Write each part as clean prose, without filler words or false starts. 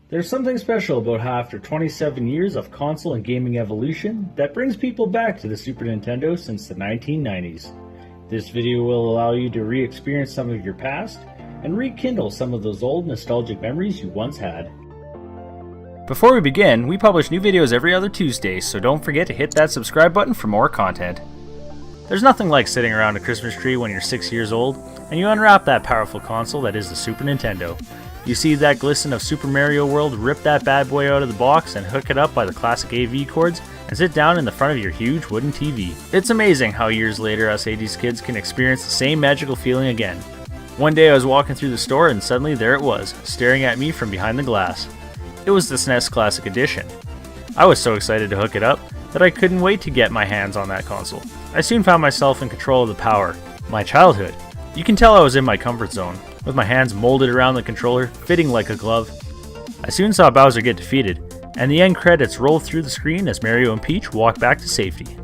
There's something special about how after 27 years of console and gaming evolution that brings people back to the Super Nintendo since the 1990s. This video will allow you to re-experience some of your past and rekindle some of those old nostalgic memories you once had. Before we begin, we publish new videos every other Tuesday, so don't forget to hit that subscribe button for more content. There's nothing like sitting around a Christmas tree when you're 6 years old and you unwrap that powerful console that is the Super Nintendo. You see that glisten of Super Mario World, rip that bad boy out of the box and hook it up by the classic AV cords and sit down in the front of your huge wooden TV. It's amazing how years later us 80s kids can experience the same magical feeling again. One day I was walking through the store and suddenly there it was, staring at me from behind the glass. It was the SNES Classic Edition. I was so excited to hook it up that I couldn't wait to get my hands on that console. I soon found myself in control of the power. My childhood. You can tell I was in my comfort zone, with my hands molded around the controller, fitting like a glove. I soon saw Bowser get defeated, and the end credits rolled through the screen as Mario and Peach walked back to safety.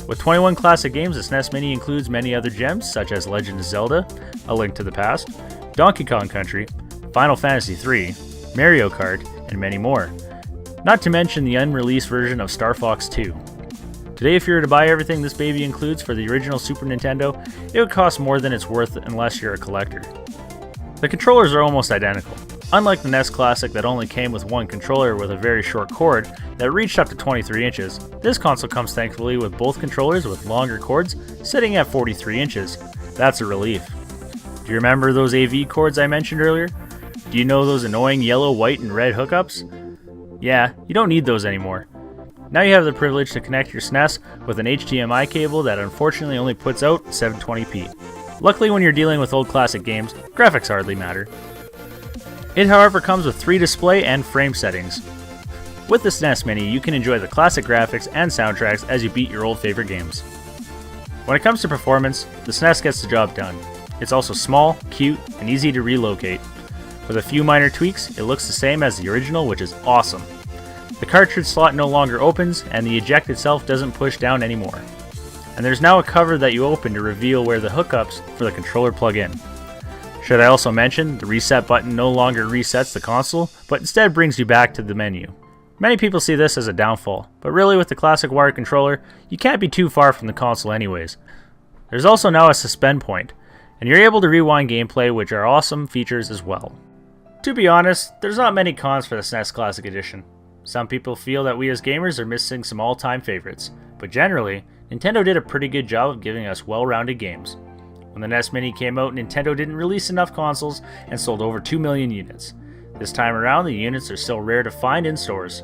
With 21 classic games, the SNES Mini includes many other gems such as Legend of Zelda, A Link to the Past, Donkey Kong Country, Final Fantasy III, Mario Kart, and many more. Not to mention the unreleased version of Star Fox 2. Today, if you were to buy everything this baby includes for the original Super Nintendo, it would cost more than it's worth unless you're a collector. The controllers are almost identical. Unlike the NES Classic that only came with one controller with a very short cord that reached up to 23 inches, this console comes thankfully with both controllers with longer cords sitting at 43 inches. That's a relief. Do you remember those AV cords I mentioned earlier? Do you know those annoying yellow, white, and red hookups? Yeah, you don't need those anymore. Now you have the privilege to connect your SNES with an HDMI cable that unfortunately only puts out 720p. Luckily, when you're dealing with old classic games, graphics hardly matter. It however comes with 3 display and frame settings. With the SNES Mini, you can enjoy the classic graphics and soundtracks as you beat your old favorite games. When it comes to performance, the SNES gets the job done. It's also small, cute, and easy to relocate. With a few minor tweaks, it looks the same as the original, which is awesome. The cartridge slot no longer opens, and the eject itself doesn't push down anymore. And there's now a cover that you open to reveal where the hookups for the controller plug in. Should I also mention, the reset button no longer resets the console, but instead brings you back to the menu. Many people see this as a downfall, but really with the classic wired controller, you can't be too far from the console anyways. There's also now a suspend point, and you're able to rewind gameplay, which are awesome features as well. To be honest, there's not many cons for the SNES Classic Edition. Some people feel that we as gamers are missing some all-time favorites, but generally, Nintendo did a pretty good job of giving us well-rounded games. When the NES Mini came out, Nintendo didn't release enough consoles and sold over 2 million units. This time around, the units are still rare to find in stores.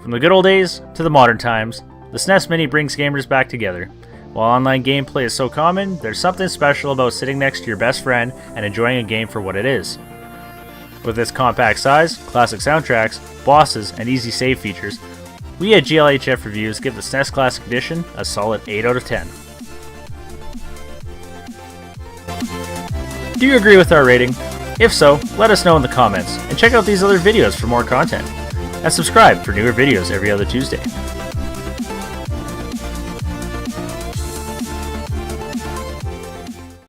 From the good old days to the modern times, the SNES Mini brings gamers back together. While online gameplay is so common, there's something special about sitting next to your best friend and enjoying a game for what it is. With its compact size, classic soundtracks, bosses, and easy save features, we at GLHF Reviews give the SNES Classic Edition a solid 8 out of 10. Do you agree with our rating? If so, let us know in the comments, and check out these other videos for more content. And subscribe for newer videos every other Tuesday.